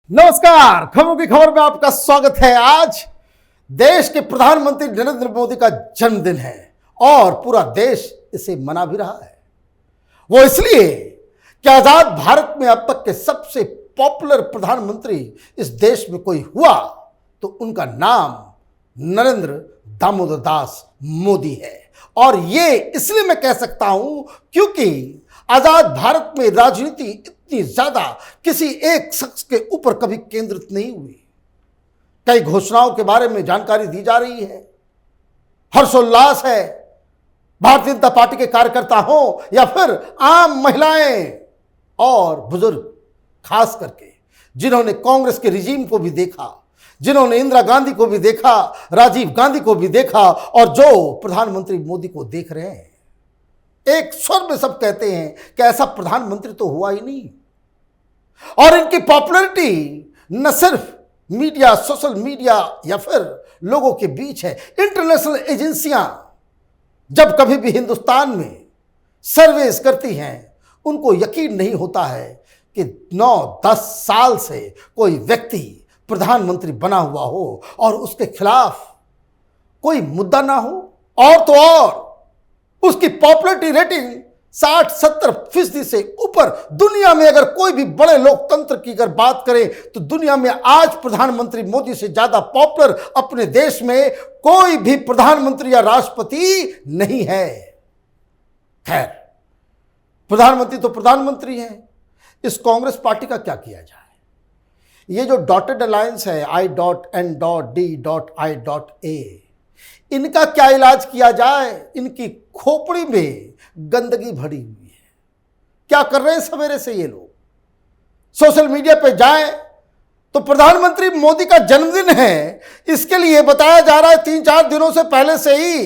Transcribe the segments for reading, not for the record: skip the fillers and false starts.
नमस्कार, खबरों की खबर में आपका स्वागत है। आज देश के प्रधानमंत्री नरेंद्र मोदी का जन्मदिन है और पूरा देश इसे मना भी रहा है। वो इसलिए कि आजाद भारत में अब तक के सबसे पॉपुलर प्रधानमंत्री इस देश में कोई हुआ तो उनका नाम नरेंद्र दामोदर दास मोदी है। और ये इसलिए मैं कह सकता हूं क्योंकि आजाद भारत में राजनीति इतनी ज्यादा किसी एक शख्स के ऊपर कभी केंद्रित नहीं हुई। कई घोषणाओं के बारे में जानकारी दी जा रही है, हर्षोल्लास है। भारतीय जनता पार्टी के कार्यकर्ता हो या फिर आम महिलाएं और बुजुर्ग, खास करके जिन्होंने कांग्रेस के रिजीम को भी देखा, जिन्होंने इंदिरा गांधी को भी देखा, राजीव गांधी को भी देखा और जो प्रधानमंत्री मोदी को देख रहे हैं, एक स्वर में सब कहते हैं कि ऐसा प्रधानमंत्री तो हुआ ही नहीं। और इनकी पॉपुलैरिटी न सिर्फ मीडिया, सोशल मीडिया या फिर लोगों के बीच है। इंटरनेशनल एजेंसियां जब कभी भी हिंदुस्तान में सर्वेस करती हैं, उनको यकीन नहीं होता है कि 9-10 साल से कोई व्यक्ति प्रधानमंत्री बना हुआ हो और उसके खिलाफ कोई मुद्दा ना हो। और तो और उसकी पॉपुलैरिटी रेटिंग 60-70% से ऊपर। दुनिया में अगर कोई भी बड़े लोकतंत्र की अगर बात करें तो दुनिया में आज प्रधानमंत्री मोदी से ज्यादा पॉपुलर अपने देश में कोई भी प्रधानमंत्री या राष्ट्रपति नहीं है। खैर, प्रधानमंत्री तो प्रधानमंत्री है। इस कांग्रेस पार्टी का क्या किया जाए? ये जो डॉटेड अलायंस है I.N.D.I.A, इनका क्या इलाज किया जाए? इनकी खोपड़ी में गंदगी भरी हुई है। क्या कर रहे हैं सवेरे से ये लोग? सोशल मीडिया पे जाएं तो प्रधानमंत्री मोदी का जन्मदिन है, इसके लिए बताया जा रहा है 3-4 दिनों से पहले से ही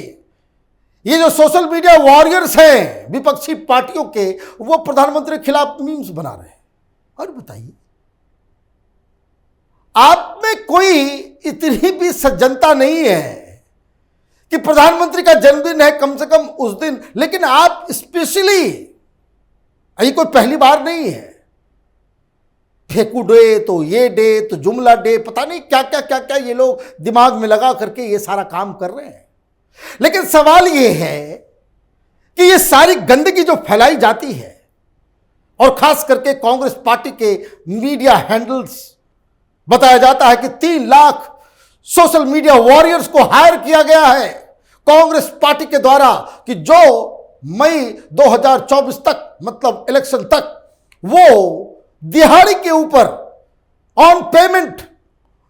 ये जो सोशल मीडिया वॉरियर्स हैं विपक्षी पार्टियों के, वो प्रधानमंत्री के खिलाफ मीम्स बना रहे हैं। और बताइए, आप में कोई इतनी भी सज्जनता नहीं है कि प्रधानमंत्री का जन्मदिन है कम से कम उस दिन, लेकिन आप स्पेशली, ये कोई पहली बार नहीं है, फेकू डे तो ये डे तो जुमला डे, पता नहीं क्या क्या क्या क्या ये लोग दिमाग में लगा करके ये सारा काम कर रहे हैं। लेकिन सवाल ये है कि ये सारी गंदगी जो फैलाई जाती है, और खास करके कांग्रेस पार्टी के मीडिया हैंडल्स, बताया जाता है कि 3 लाख सोशल मीडिया वॉरियर्स को हायर किया गया है कांग्रेस पार्टी के द्वारा कि जो मई 2024 तक, मतलब इलेक्शन तक, वो दिहाड़ी के ऊपर ऑन पेमेंट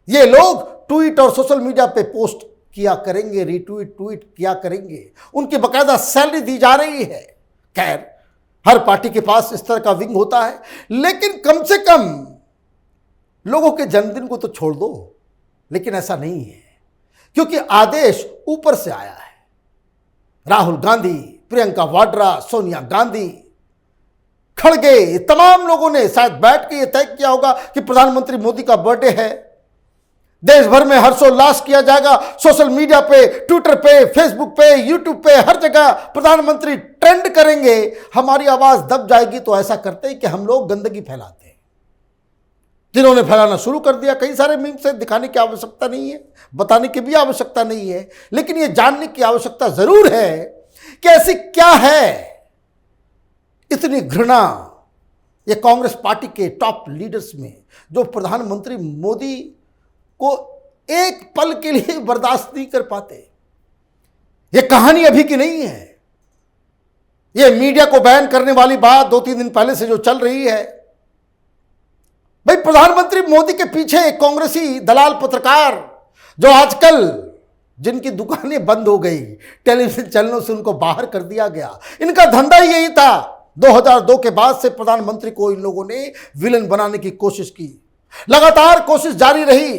ये लोग ट्वीट और सोशल मीडिया पे पोस्ट किया करेंगे, ट्वीट किया करेंगे। उनकी बकायदा सैलरी दी जा रही है। खैर, हर पार्टी के पास इस तरह का विंग होता है, लेकिन कम से कम लोगों के जन्मदिन को तो छोड़ दो। लेकिन ऐसा नहीं है, क्योंकि आदेश ऊपर से आया है। राहुल गांधी, प्रियंका वाड्रा, सोनिया गांधी, खड़गे, तमाम लोगों ने शायद बैठ के ये तय किया होगा कि प्रधानमंत्री मोदी का बर्थडे है, देश भर में हर्षोल्लास किया जाएगा। सोशल मीडिया पे, ट्विटर पे, फेसबुक पे, यूट्यूब पे, हर जगह प्रधानमंत्री ट्रेंड करेंगे, हमारी आवाज दब जाएगी। तो ऐसा करते हैं कि हम लोग गंदगी फैलाते हैं। जिन्होंने फैलाना शुरू कर दिया, कई सारे मीम से दिखाने की आवश्यकता नहीं है, बताने की भी आवश्यकता नहीं है, लेकिन यह जानने की आवश्यकता जरूर है कि ऐसी क्या है इतनी घृणा ये कांग्रेस पार्टी के टॉप लीडर्स में, जो प्रधानमंत्री मोदी को एक पल के लिए बर्दाश्त नहीं कर पाते। यह कहानी अभी की नहीं है। यह मीडिया को बैन करने वाली बात 2-3 दिन पहले से जो चल रही है। भाई, प्रधानमंत्री मोदी के पीछे कांग्रेसी दलाल पत्रकार, जो आजकल जिनकी दुकानें बंद हो गई, टेलीविजन चैनलों से उनको बाहर कर दिया गया, इनका धंधा ही यही था। 2002 के बाद से प्रधानमंत्री को इन लोगों ने विलन बनाने की कोशिश की। लगातार कोशिश जारी रही।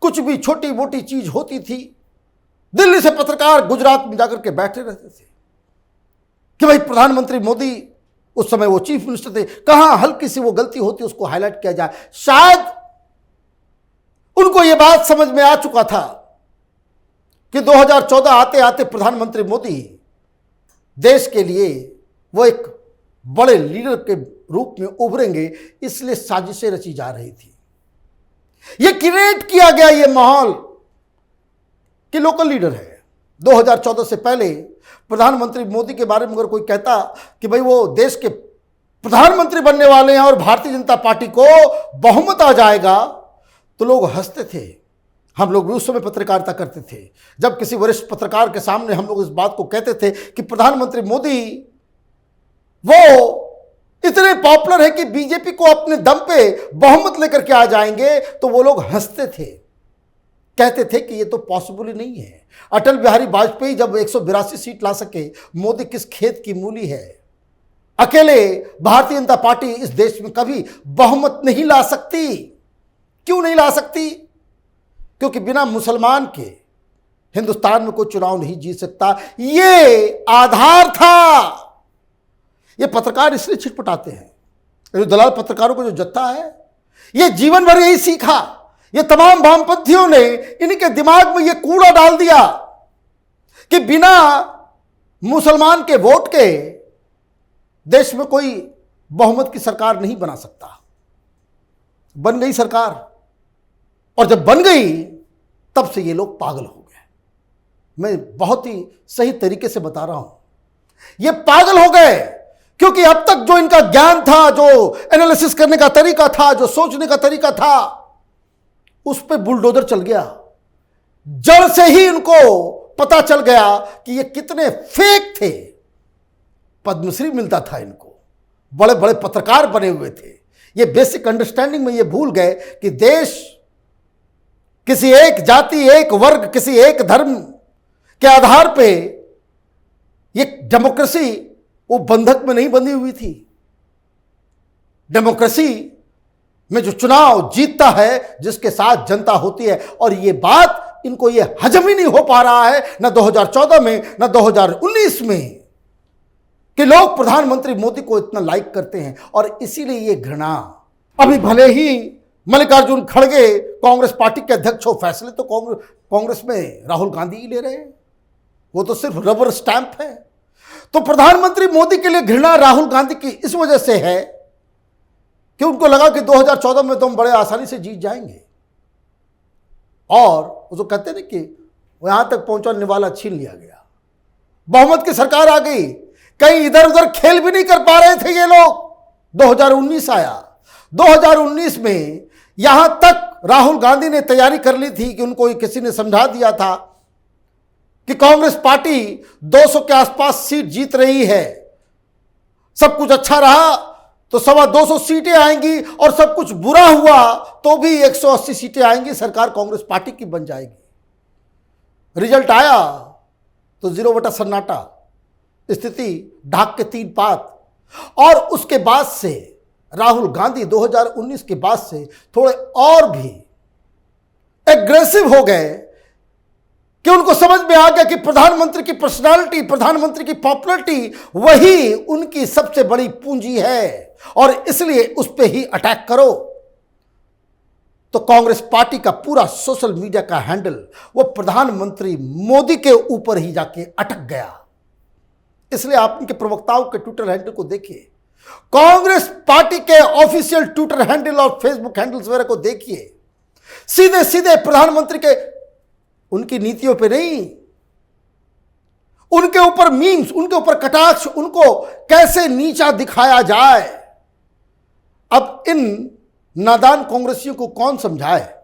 कुछ भी छोटी मोटी चीज होती थी, दिल्ली से पत्रकार गुजरात में जाकर के बैठे रहते थे कि भाई प्रधानमंत्री मोदी, उस समय वो चीफ मिनिस्टर थे, कहां हल्की सी वो गलती होती उसको हाईलाइट किया जाए। शायद उनको ये बात समझ में आ चुका था कि 2014 आते आते प्रधानमंत्री मोदी देश के लिए वो एक बड़े लीडर के रूप में उभरेंगे, इसलिए साजिशें रची जा रही थी। ये क्रिएट किया गया ये माहौल कि लोकल लीडर है। 2014 से पहले प्रधानमंत्री मोदी के बारे में अगर कोई कहता कि भाई वो देश के प्रधानमंत्री बनने वाले हैं और भारतीय जनता पार्टी को बहुमत आ जाएगा, तो लोग हंसते थे। हम लोग भी उस समय पत्रकारिता करते थे। जब किसी वरिष्ठ पत्रकार के सामने हम लोग इस बात को कहते थे कि प्रधानमंत्री मोदी वो इतने पॉपुलर है कि बीजेपी को अपने दम पे बहुमत लेकर के आ जाएंगे, तो वो लोग हंसते थे, कहते थे कि ये तो पॉसिबल ही नहीं है। अटल बिहारी वाजपेयी जब 182 सीट ला सके, मोदी किस खेत की मूली है। अकेले भारतीय जनता पार्टी इस देश में कभी बहुमत नहीं ला सकती। क्यों नहीं ला सकती? क्योंकि बिना मुसलमान के हिंदुस्तान में कोई चुनाव नहीं जीत सकता। ये आधार था। ये पत्रकार इसलिए छिटपटाते हैं, ये दलाल पत्रकारों को जो जत्था है, ये जीवन भर यही सीखा। ये तमाम वामपंथियों ने इनके दिमाग में ये कूड़ा डाल दिया कि बिना मुसलमान के वोट के देश में कोई बहुमत की सरकार नहीं बना सकता। बन गई सरकार, और जब बन गई तब से ये लोग पागल हो गए। मैं बहुत ही सही तरीके से बता रहा हूं, ये पागल हो गए क्योंकि अब तक जो इनका ज्ञान था, जो एनालिसिस करने का तरीका था, जो सोचने का तरीका था, उस पे बुलडोजर चल गया। जड़ से ही इनको पता चल गया कि ये कितने फेक थे। पद्मश्री मिलता था इनको, बड़े बड़े पत्रकार बने हुए थे। ये बेसिक अंडरस्टैंडिंग में ये भूल गए कि देश किसी एक जाति, एक वर्ग, किसी एक धर्म के आधार पे ये डेमोक्रेसी वो बंधक में नहीं बंधी हुई थी। डेमोक्रेसी में जो चुनाव जीतता है, जिसके साथ जनता होती है, और ये बात इनको ये हजम ही नहीं हो पा रहा है, न 2014 में न 2019 में, कि लोग प्रधानमंत्री मोदी को इतना लाइक करते हैं। और इसीलिए ये घृणा। अभी भले ही मल्लिकार्जुन खड़गे कांग्रेस पार्टी के अध्यक्ष हो, फैसले तो कांग्रेस में राहुल गांधी ही ले रहे हैं, वो तो सिर्फ रबर स्टैंप है। तो प्रधानमंत्री मोदी के लिए घृणा राहुल गांधी की इस वजह से है कि उनको लगा कि 2014 में तो हम बड़े आसानी से जीत जाएंगे, और वो जो कहते हैं ना कि यहां तक पहुंचाने वाला छीन लिया गया। बहुमत की सरकार आ गई, कहीं इधर उधर खेल भी नहीं कर पा रहे थे ये लोग। 2019 आया, 2019 में यहां तक राहुल गांधी ने तैयारी कर ली थी कि उनको किसी ने समझा दिया था कि कांग्रेस पार्टी 200 के आसपास सीट जीत रही है, सब कुछ अच्छा रहा तो 225 सीटें आएंगी, और सब कुछ बुरा हुआ तो भी 180 सीटें आएंगी, सरकार कांग्रेस पार्टी की बन जाएगी। रिजल्ट आया तो 0 बटा सन्नाटा, स्थिति ढाक के 3 पात। और उसके बाद से राहुल गांधी 2019 के बाद से थोड़े और भी एग्रेसिव हो गए कि उनको समझ में आ गया कि प्रधानमंत्री की पर्सनालिटी, प्रधानमंत्री की पॉपुलैरिटी वही उनकी सबसे बड़ी पूंजी है, और इसलिए उस पर ही अटैक करो। तो कांग्रेस पार्टी का पूरा सोशल मीडिया का हैंडल वो प्रधानमंत्री मोदी के ऊपर ही जाके अटक गया। इसलिए आप उनके प्रवक्ताओं के ट्विटर हैंडल को देखिए, कांग्रेस पार्टी के ऑफिशियल ट्विटर हैंडल और फेसबुक हैंडल्स वगैरह को देखिए, सीधे सीधे प्रधानमंत्री के, उनकी नीतियों पे नहीं, उनके ऊपर मीम्स, उनके ऊपर कटाक्ष, उनको कैसे नीचा दिखाया जाए। अब इन नादान कांग्रेसियों को कौन समझाए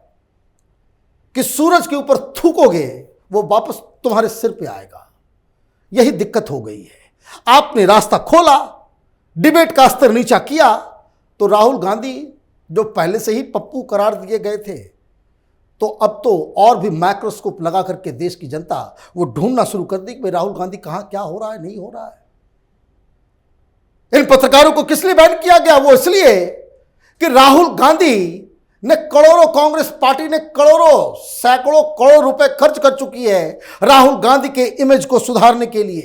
कि सूरज के ऊपर थूकोगे वो वापस तुम्हारे सिर पे आएगा। यही दिक्कत हो गई है। आपने रास्ता खोला, डिबेट का स्तर नीचा किया, तो राहुल गांधी जो पहले से ही पप्पू करार दिए गए थे, तो अब तो और भी माइक्रोस्कोप लगा करके देश की जनता वो ढूंढना शुरू कर दी कि भाई राहुल गांधी कहां क्या हो रहा है, नहीं हो रहा है। इन पत्रकारों को किस लिए बैन किया गया? वो इसलिए कि राहुल गांधी ने करोड़ों, कांग्रेस पार्टी ने करोड़ों, सैकड़ों करोड़ रुपए खर्च कर चुकी है राहुल गांधी के इमेज को सुधारने के लिए,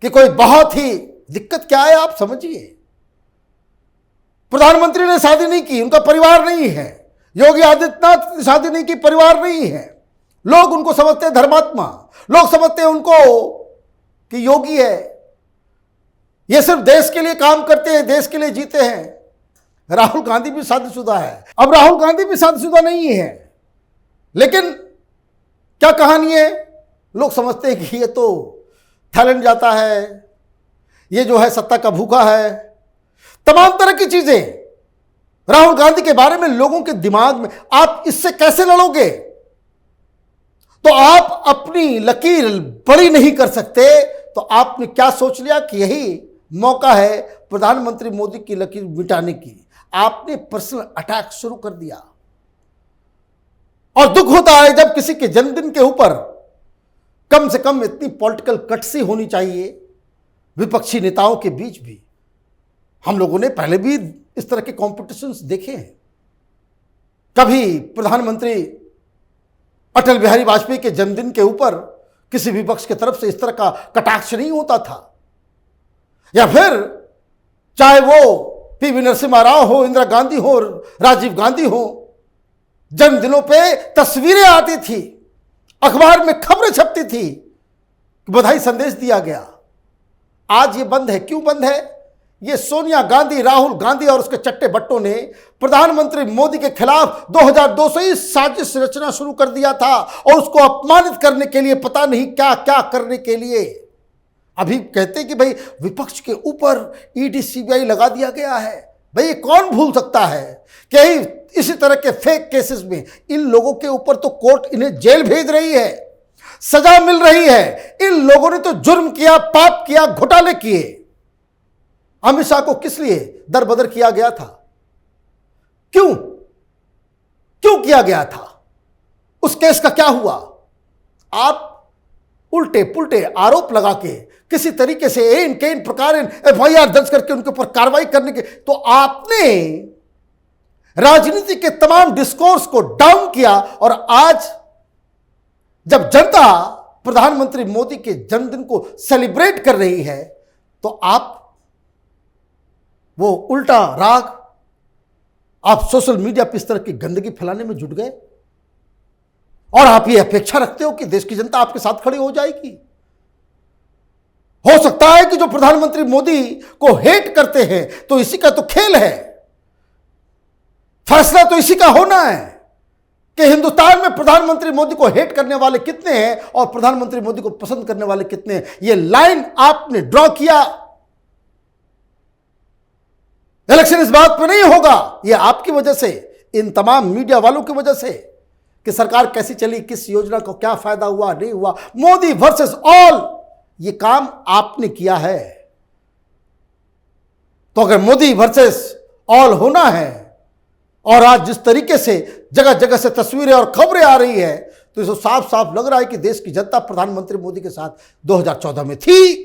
कि कोई बहुत ही दिक्कत क्या है आप समझिए। प्रधानमंत्री ने शादी नहीं की, उनका परिवार नहीं है। योगी आदित्यनाथ ने शादी नहीं की, परिवार नहीं है। लोग उनको समझते हैं धर्मात्मा, लोग समझते हैं उनको कि योगी है, ये सिर्फ देश के लिए काम करते हैं, देश के लिए जीते हैं। राहुल गांधी भी शादीशुदा है। अब राहुल गांधी भी शादीशुदा नहीं है, लेकिन क्या कहानी है, लोग समझते हैं कि ये तो थाईलैंड जाता है, ये जो है सत्ता का भूखा है, तमाम तरह की चीजें राहुल गांधी के बारे में लोगों के दिमाग में। आप इससे कैसे लड़ोगे? तो आप अपनी लकीर बड़ी नहीं कर सकते, तो आपने क्या सोच लिया कि यही मौका है प्रधानमंत्री मोदी की लकीर मिटाने की। आपने पर्सनल अटैक शुरू कर दिया। और दुख होता है जब किसी के जन्मदिन के ऊपर कम से कम इतनी पॉलिटिकल कटसी होनी चाहिए विपक्षी नेताओं के बीच भी। हम लोगों ने पहले भी इस तरह के कॉम्पिटिशन्स देखे हैं। कभी प्रधानमंत्री अटल बिहारी वाजपेयी के जन्मदिन के ऊपर किसी विपक्ष की तरफ से इस तरह का कटाक्ष नहीं होता था, या फिर चाहे वो पीवी नरसिम्हा राव हो, इंदिरा गांधी हो, राजीव गांधी हो, जन्मदिनों पे तस्वीरें आती थी, अखबार में खबरें छपती थी, बधाई संदेश दिया गया। आज ये बंद है। क्यों बंद है? ये सोनिया गांधी, राहुल गांधी और उसके चट्टे बट्टों ने प्रधानमंत्री मोदी के खिलाफ 2002 से ही साजिश रचना शुरू कर दिया था, और उसको अपमानित करने के लिए पता नहीं क्या क्या करने के लिए। अभी कहते हैं कि भाई विपक्ष के ऊपर ईडी सीबीआई लगा दिया गया है। भाई कौन भूल सकता है कि इसी तरह के फेक केसेस में इन लोगों के ऊपर तो कोर्ट इन्हें जेल भेज रही है, सजा मिल रही है। इन लोगों ने तो जुर्म किया, पाप किया, घोटाले किए। अमित शाह को किस लिए दरबदर किया गया था? क्यों किया गया था? उस केस का क्या हुआ? आप उल्टे पुल्टे आरोप लगा के किसी तरीके से इन प्रकार एफआईआर दर्ज करके उनके ऊपर कार्रवाई करने के, तो आपने राजनीति के तमाम डिस्कोर्स को डाउन किया। और आज जब जनता प्रधानमंत्री मोदी के जन्मदिन को सेलिब्रेट कर रही है, तो आप वो उल्टा राग, आप सोशल मीडिया पर इस तरह की गंदगी फैलाने में जुट गए, और आप ये अपेक्षा रखते हो कि देश की जनता आपके साथ खड़ी हो जाएगी। हो सकता है कि जो प्रधानमंत्री मोदी को हेट करते हैं, तो इसी का तो खेल है, फैसला तो इसी का होना है कि हिंदुस्तान में प्रधानमंत्री मोदी को हेट करने वाले कितने हैं और प्रधानमंत्री मोदी को पसंद करने वाले कितने हैं। यह लाइन आपने ड्रॉ किया। इलेक्शन इस बात पर नहीं होगा, यह आपकी वजह से, इन तमाम मीडिया वालों की वजह से, कि सरकार कैसी चली, किस योजना को क्या फायदा हुआ, नहीं हुआ। मोदी वर्सेस ऑल, ये काम आपने किया है। तो अगर मोदी वर्सेस ऑल होना है, और आज जिस तरीके से जगह जगह से तस्वीरें और खबरें आ रही है, तो इसे साफ साफ लग रहा है कि देश की जनता प्रधानमंत्री मोदी के साथ 2014 में थी,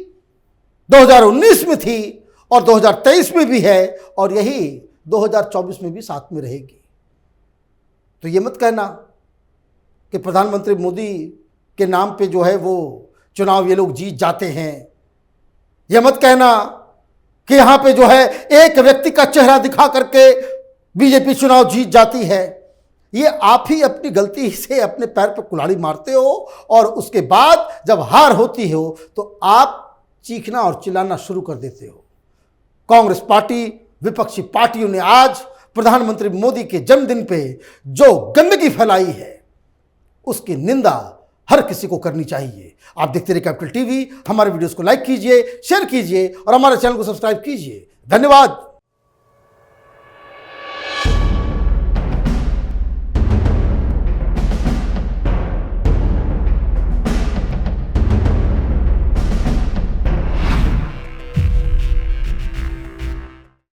2019 में थी, और 2023 में भी है, और यही 2024 में भी साथ में रहेगी। तो ये मत कहना कि प्रधानमंत्री मोदी के नाम पे जो है वो चुनाव ये लोग जीत जाते हैं। यह मत कहना कि यहां पे जो है एक व्यक्ति का चेहरा दिखा करके बीजेपी चुनाव जीत जाती है। ये आप ही अपनी गलती से अपने पैर पर कुल्हाड़ी मारते हो, और उसके बाद जब हार होती हो तो आप चीखना और चिल्लाना शुरू कर देते हो। कांग्रेस पार्टी, विपक्षी पार्टियों ने आज प्रधानमंत्री मोदी के जन्मदिन पे जो गंदगी फैलाई है, उसकी निंदा हर किसी को करनी चाहिए। आप देखते रहिए कैपिटल टीवी। हमारे वीडियोस को लाइक कीजिए, शेयर कीजिए, और हमारे चैनल को सब्सक्राइब कीजिए। धन्यवाद।